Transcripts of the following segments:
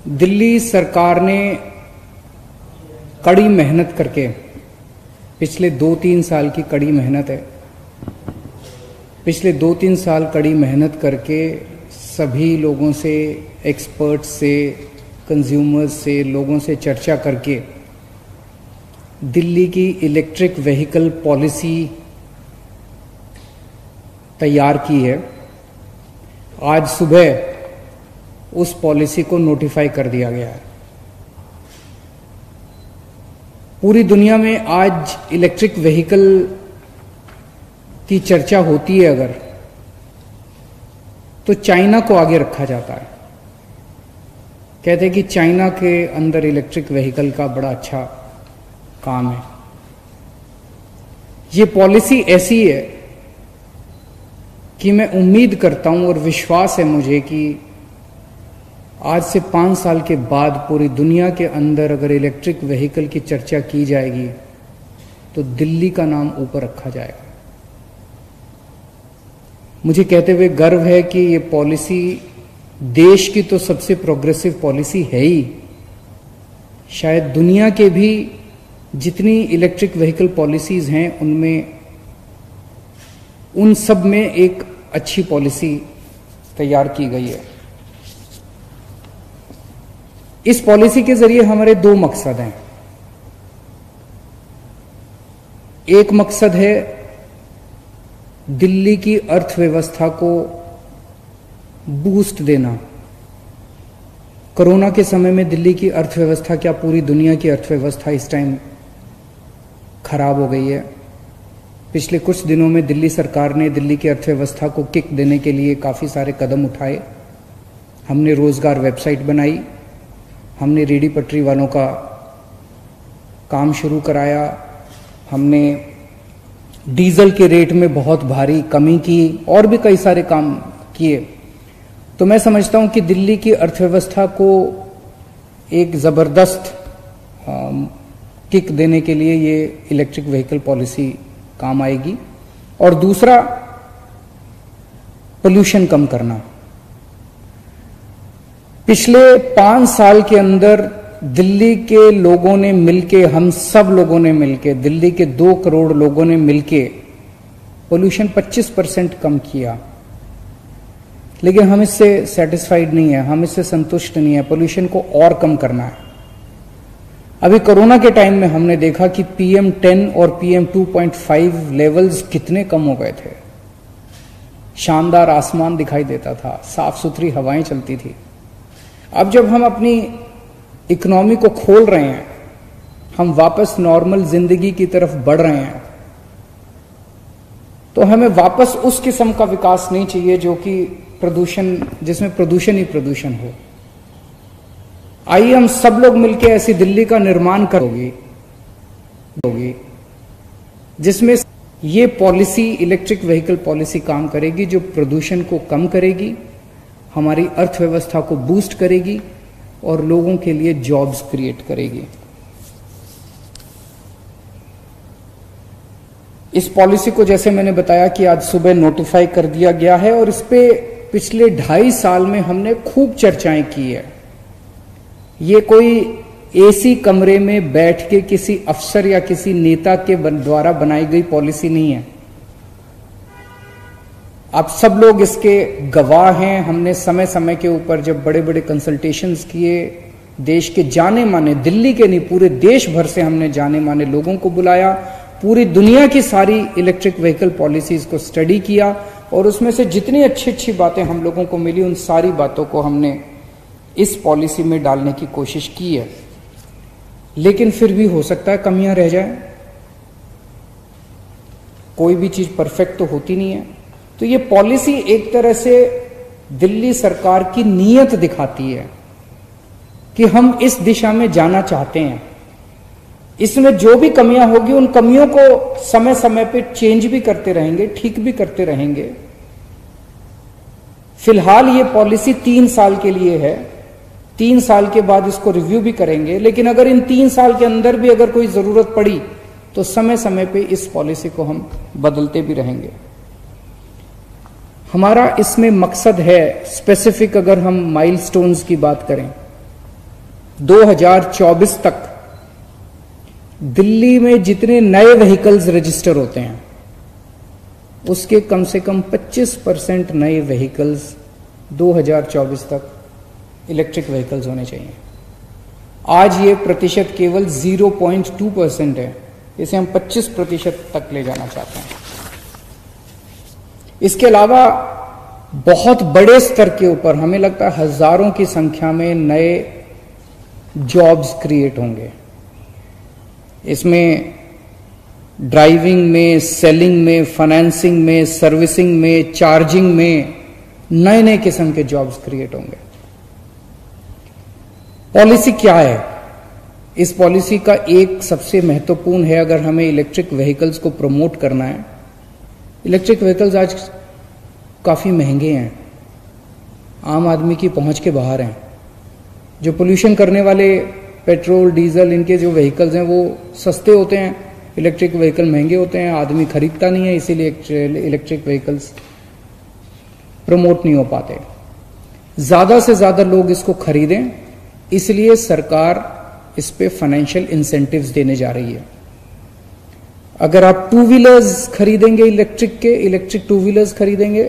दिल्ली सरकार ने कड़ी मेहनत करके, पिछले 2-3 साल की कड़ी मेहनत है, पिछले 2-3 साल कड़ी मेहनत करके सभी लोगों से, एक्सपर्ट से, कंज्यूमर्स से, लोगों से चर्चा करके दिल्ली की इलेक्ट्रिक व्हीकल पॉलिसी तैयार की है। आज सुबह उस पॉलिसी को नोटिफाई कर दिया गया है। पूरी दुनिया में आज इलेक्ट्रिक व्हीकल की चर्चा होती है अगर, तो चाइना को आगे रखा जाता है। कहते हैं कि चाइना के अंदर इलेक्ट्रिक व्हीकल का बड़ा अच्छा काम है। ये पॉलिसी ऐसी है कि मैं उम्मीद करता हूं और विश्वास है मुझे कि आज से 5 साल के बाद पूरी दुनिया के अंदर अगर इलेक्ट्रिक व्हीकल की चर्चा की जाएगी तो दिल्ली का नाम ऊपर रखा जाएगा। मुझे कहते हुए गर्व है कि ये पॉलिसी देश की तो सबसे प्रोग्रेसिव पॉलिसी है ही, शायद दुनिया के भी जितनी इलेक्ट्रिक व्हीकल पॉलिसीज हैं उनमें, उन सब में एक अच्छी पॉलिसी तैयार की गई है। इस पॉलिसी के जरिए हमारे 2 मकसद हैं। एक मकसद है दिल्ली की अर्थव्यवस्था को बूस्ट देना। कोरोना के समय में दिल्ली की अर्थव्यवस्था, क्या पूरी दुनिया की अर्थव्यवस्था इस टाइम खराब हो गई है। पिछले कुछ दिनों में दिल्ली सरकार ने दिल्ली की अर्थव्यवस्था को किक देने के लिए काफी सारे कदम उठाए। हमने रोजगार वेबसाइट बनाई, हमने रेडी पटरी वालों का काम शुरू कराया, हमने डीजल के रेट में बहुत भारी कमी की और भी कई सारे काम किए। तो मैं समझता हूं कि दिल्ली की अर्थव्यवस्था को एक जबरदस्त किक देने के लिए ये इलेक्ट्रिक व्हीकल पॉलिसी काम आएगी। और दूसरा, पोल्यूशन कम करना। पिछले 5 साल के अंदर दिल्ली के लोगों ने मिलके, हम सब लोगों ने मिलके, दिल्ली के 2 करोड़ लोगों ने मिलके पोल्यूशन 25% कम किया। लेकिन हम इससे सेटिस्फाइड नहीं है, हम इससे संतुष्ट नहीं है, पोल्यूशन को और कम करना है। अभी कोरोना के टाइम में हमने देखा कि PM10 और PM2.5 लेवल्स कितने कम हो गए थे। शानदार आसमान दिखाई देता था, साफ सुथरी हवाएं चलती थी। अब जब हम अपनी इकोनॉमी को खोल रहे हैं, हम वापस नॉर्मल जिंदगी की तरफ बढ़ रहे हैं, तो हमें वापस उस किस्म का विकास नहीं चाहिए जो कि प्रदूषण, जिसमें प्रदूषण ही प्रदूषण हो। आइए हम सब लोग मिलकर ऐसी दिल्ली का निर्माण करोगे जिसमें ये पॉलिसी, इलेक्ट्रिक व्हीकल पॉलिसी काम करेगी, जो प्रदूषण को कम करेगी, हमारी अर्थव्यवस्था को बूस्ट करेगी और लोगों के लिए जॉब्स क्रिएट करेगी। इस पॉलिसी को, जैसे मैंने बताया, कि आज सुबह नोटिफाई कर दिया गया है और इस पे पिछले 2.5 साल में हमने खूब चर्चाएं की है। ये कोई एसी कमरे में बैठ के किसी अफसर या किसी नेता के द्वारा बनाई गई पॉलिसी नहीं है। आप सब लोग इसके गवाह हैं। हमने समय समय के ऊपर जब बड़े बड़े कंसल्टेशंस किए, देश के जाने माने, दिल्ली के नहीं पूरे देश भर से हमने जाने माने लोगों को बुलाया, पूरी दुनिया की सारी इलेक्ट्रिक व्हीकल पॉलिसीज को स्टडी किया और उसमें से जितनी अच्छी अच्छी बातें हम लोगों को मिली, उन सारी बातों को हमने इस पॉलिसी में डालने की कोशिश की है। लेकिन फिर भी हो सकता है कमियां रह जाए, कोई भी चीज परफेक्ट तो होती नहीं है। तो ये पॉलिसी एक तरह से दिल्ली सरकार की नीयत दिखाती है कि हम इस दिशा में जाना चाहते हैं। इसमें जो भी कमियां होगी, उन कमियों को समय समय पे चेंज भी करते रहेंगे, ठीक भी करते रहेंगे। फिलहाल ये पॉलिसी 3 साल के लिए है, 3 साल के बाद इसको रिव्यू भी करेंगे। लेकिन अगर इन 3 साल के अंदर भी अगर कोई जरूरत पड़ी तो समय समय पे इस पॉलिसी को हम बदलते भी रहेंगे। हमारा इसमें मकसद है, स्पेसिफिक अगर हम माइलस्टोन्स की बात करें, 2024 तक दिल्ली में जितने नए व्हीकल्स रजिस्टर होते हैं उसके कम से कम 25% नए व्हीकल्स 2024 तक इलेक्ट्रिक व्हीकल्स होने चाहिए। आज ये प्रतिशत केवल 0.2% है, इसे हम 25% तक ले जाना चाहते हैं। इसके अलावा बहुत बड़े स्तर के ऊपर हमें लगता है हजारों की संख्या में नए जॉब्स क्रिएट होंगे। इसमें ड्राइविंग में, सेलिंग में, फाइनेंसिंग में, सर्विसिंग में, चार्जिंग में नए नए किस्म के जॉब्स क्रिएट होंगे। पॉलिसी क्या है? इस पॉलिसी का एक सबसे महत्वपूर्ण है, अगर हमें इलेक्ट्रिक व्हीकल्स को प्रमोट करना है। इलेक्ट्रिक व्हीकल्स आज काफी महंगे हैं, आम आदमी की पहुंच के बाहर हैं। जो पोल्यूशन करने वाले पेट्रोल, डीजल, इनके जो व्हीकल्स हैं वो सस्ते होते हैं, इलेक्ट्रिक व्हीकल महंगे होते हैं, आदमी खरीदता नहीं है, इसीलिए इलेक्ट्रिक व्हीकल्स प्रमोट नहीं हो पाते। ज्यादा से ज्यादा लोग इसको खरीदें, इसलिए सरकार इस पे फाइनेंशियल इंसेंटिव्स देने जा रही है। अगर आप टू व्हीलर्स खरीदेंगे, इलेक्ट्रिक टू व्हीलर्स खरीदेंगे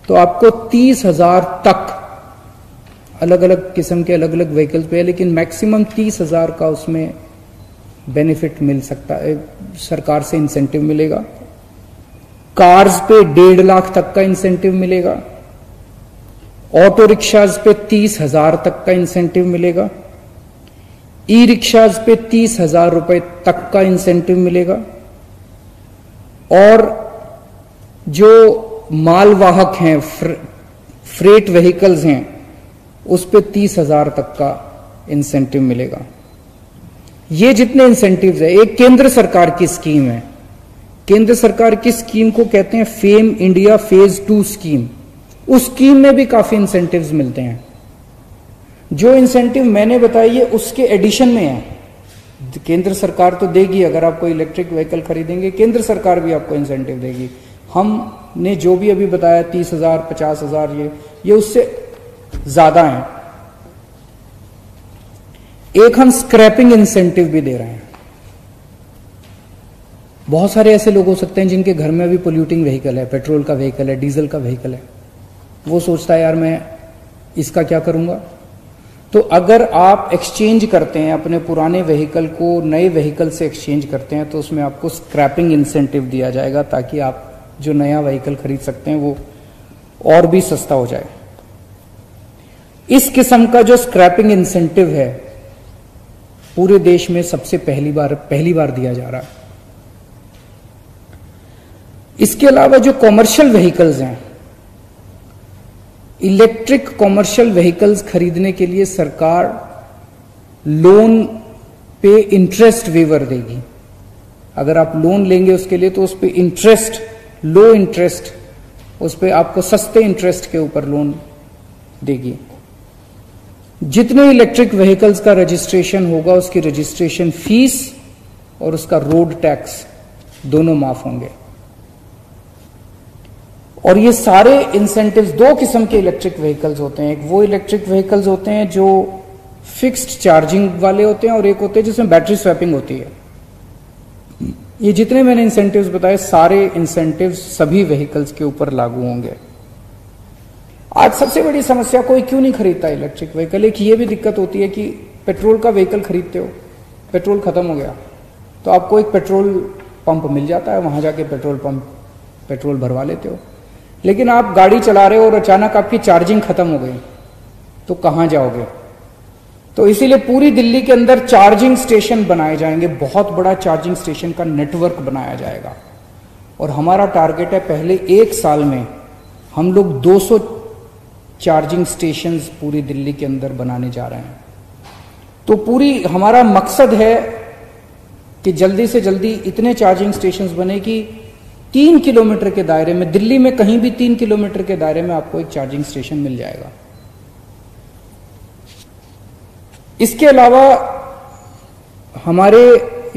तो आपको 30,000 तक अलग अलग किस्म के अलग अलग व्हीकल्स पे है, लेकिन मैक्सिमम 30,000 का उसमें बेनिफिट मिल सकता है, सरकार से इंसेंटिव मिलेगा। कार्स पे 1.5 लाख तक का इंसेंटिव मिलेगा। ऑटो रिक्शाज पे 30,000 तक का इंसेंटिव मिलेगा। ई रिक्शाज पे 30,000 रुपए तक का इंसेंटिव मिलेगा। और जो मालवाहक हैं, फ्रेट व्हीकल्स हैं, उस पे 30,000 तक का इंसेंटिव मिलेगा। ये जितने इंसेंटिव्स है, एक केंद्र सरकार की स्कीम है। केंद्र सरकार की स्कीम को कहते हैं फेम इंडिया फेज 2 स्कीम। उस स्कीम में भी काफी इंसेंटिव्स मिलते हैं। जो इंसेंटिव मैंने बताई है उसके एडिशन में है। केंद्र सरकार तो देगी, अगर आप कोई इलेक्ट्रिक व्हीकल खरीदेंगे केंद्र सरकार भी आपको इंसेंटिव देगी। हमने जो भी अभी बताया 30,000, 50,000, ये उससे ज्यादा है। एक हम स्क्रैपिंग इंसेंटिव भी दे रहे हैं। बहुत सारे ऐसे लोग हो सकते हैं जिनके घर में अभी पोल्यूटिंग व्हीकल है, पेट्रोल का व्हीकल है, डीजल का व्हीकल है। वो सोचता है यार मैं इसका क्या करूंगा। तो अगर आप एक्सचेंज करते हैं, अपने पुराने व्हीकल को नए व्हीकल से एक्सचेंज करते हैं, तो उसमें आपको स्क्रैपिंग इंसेंटिव दिया जाएगा, ताकि आप जो नया व्हीकल खरीद सकते हैं वो और भी सस्ता हो जाए। इस किस्म का जो स्क्रैपिंग इंसेंटिव है पूरे देश में सबसे पहली बार दिया जा रहा है। इसके अलावा जो कॉमर्शियल व्हीकल्स हैं, इलेक्ट्रिक कॉमर्शियल व्हीकल्स खरीदने के लिए सरकार लोन पे इंटरेस्ट वेवर देगी। अगर आप लोन लेंगे उसके लिए तो उस पे इंटरेस्ट, लो इंटरेस्ट, उस पे आपको सस्ते इंटरेस्ट के ऊपर लोन देगी। जितने इलेक्ट्रिक व्हीकल्स का रजिस्ट्रेशन होगा उसकी रजिस्ट्रेशन फीस और उसका रोड टैक्स दोनों माफ होंगे। और ये सारे इंसेंटिव्स, दो किस्म के इलेक्ट्रिक व्हीकल्स होते हैं। एक वो इलेक्ट्रिक व्हीकल्स होते हैं जो फिक्स्ड चार्जिंग वाले होते हैं, और एक होते हैं जिसमें बैटरी स्वैपिंग होती है। ये जितने मैंने इंसेंटिव्स बताए, सारे इंसेंटिव्स सभी व्हीकल्स के ऊपर लागू होंगे। आज सबसे बड़ी समस्या, कोई क्यों नहीं खरीदता इलेक्ट्रिक व्हीकल। एक ये भी दिक्कत होती है कि पेट्रोल का व्हीकल खरीदते हो, पेट्रोल खत्म हो गया तो आपको एक पेट्रोल पंप मिल जाता है, वहां जाके पेट्रोल भरवा लेते हो। लेकिन आप गाड़ी चला रहे हो और अचानक आपकी चार्जिंग खत्म हो गई तो कहां जाओगे। तो इसीलिए पूरी दिल्ली के अंदर चार्जिंग स्टेशन बनाए जाएंगे, बहुत बड़ा चार्जिंग स्टेशन का नेटवर्क बनाया जाएगा। और हमारा टारगेट है पहले 1 साल में हम लोग 200 चार्जिंग स्टेशंस पूरी दिल्ली के अंदर बनाने जा रहे हैं। तो पूरी हमारा मकसद है कि जल्दी से जल्दी इतने चार्जिंग स्टेशंस बने कि 3 किलोमीटर के दायरे में, दिल्ली में कहीं भी 3 किलोमीटर के दायरे में आपको एक चार्जिंग स्टेशन मिल जाएगा। इसके अलावा हमारे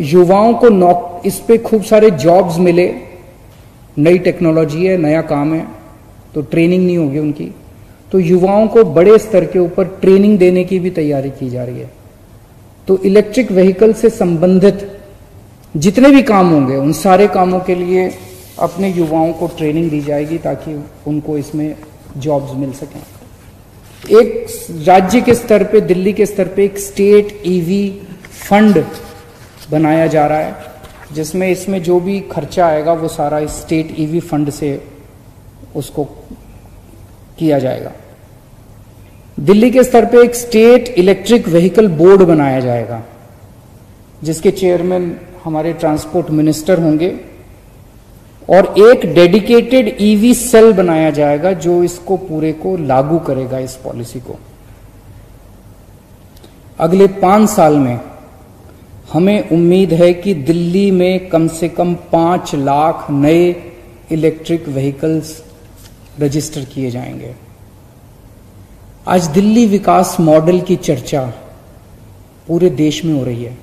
युवाओं को इस पे खूब सारे जॉब्स मिले। नई टेक्नोलॉजी है, नया काम है, तो ट्रेनिंग नहीं होगी उनकी। तो युवाओं को बड़े स्तर के ऊपर ट्रेनिंग देने की भी तैयारी की जा रही है। तो इलेक्ट्रिक व्हीकल से संबंधित जितने भी काम होंगे उन सारे कामों के लिए अपने युवाओं को ट्रेनिंग दी जाएगी ताकि उनको इसमें जॉब्स मिल सकें। एक राज्य के स्तर पे, दिल्ली के स्तर पे एक स्टेट ईवी फंड बनाया जा रहा है, जिसमें इसमें जो भी खर्चा आएगा वो सारा इस स्टेट ईवी फंड से उसको किया जाएगा। दिल्ली के स्तर पे एक स्टेट इलेक्ट्रिक व्हीकल बोर्ड बनाया जाएगा, जिसके चेयरमैन हमारे ट्रांसपोर्ट मिनिस्टर होंगे, और एक डेडिकेटेड ईवी सेल बनाया जाएगा जो इसको पूरे को लागू करेगा, इस पॉलिसी को। अगले 5 साल में हमें उम्मीद है कि दिल्ली में कम से कम 5 लाख नए इलेक्ट्रिक व्हीकल्स रजिस्टर किए जाएंगे। आज दिल्ली विकास मॉडल की चर्चा पूरे देश में हो रही है।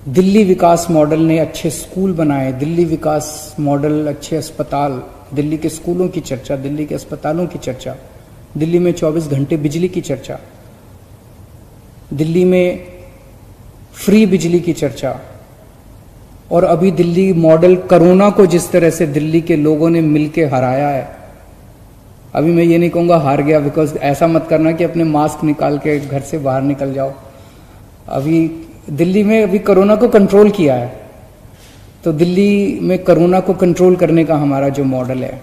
दिल्ली विकास मॉडल ने अच्छे स्कूल बनाए, दिल्ली विकास मॉडल अच्छे अस्पताल, दिल्ली के स्कूलों की चर्चा, दिल्ली के अस्पतालों की चर्चा, दिल्ली में 24 घंटे बिजली की चर्चा, दिल्ली में फ्री बिजली की चर्चा, और अभी दिल्ली मॉडल कोरोना को जिस तरह से दिल्ली के लोगों ने मिलके हराया है। अभी मैं ये नहीं कहूंगा हार गया, बिकॉज ऐसा मत करना कि अपने मास्क निकाल के घर से बाहर निकल जाओ। अभी दिल्ली में अभी कोरोना को कंट्रोल किया है, तो दिल्ली में कोरोना को कंट्रोल करने का हमारा जो मॉडल है,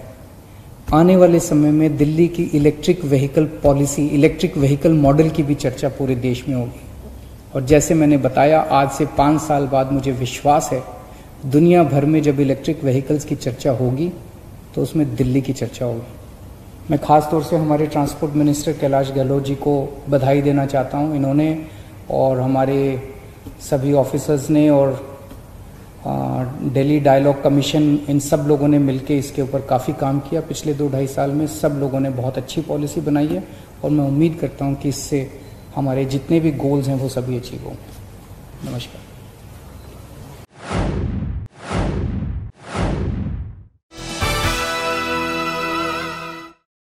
आने वाले समय में दिल्ली की electric vehicle policy, electric vehicle model की भी चर्चा पूरे देश में होगी। और जैसे मैंने बताया, आज से 5 साल बाद मुझे विश्वास है दुनिया भर में जब इलेक्ट्रिक व्हीकल्स की चर्चा होगी तो उसमें दिल्ली की चर्चा होगी। मैं खास तौर से हमारे ट्रांसपोर्ट मिनिस्टर कैलाश गहलोत जी को बधाई देना चाहता हूं। इन्होंने और हमारे सभी ऑफिसर्स ने और दिल्ली डायलॉग कमीशन, इन सब लोगों ने मिलकर इसके ऊपर काफ़ी काम किया। पिछले 2-2.5 साल में सब लोगों ने बहुत अच्छी पॉलिसी बनाई है, और मैं उम्मीद करता हूं कि इससे हमारे जितने भी गोल्स हैं वो सभी अचीव होंगे। नमस्कार।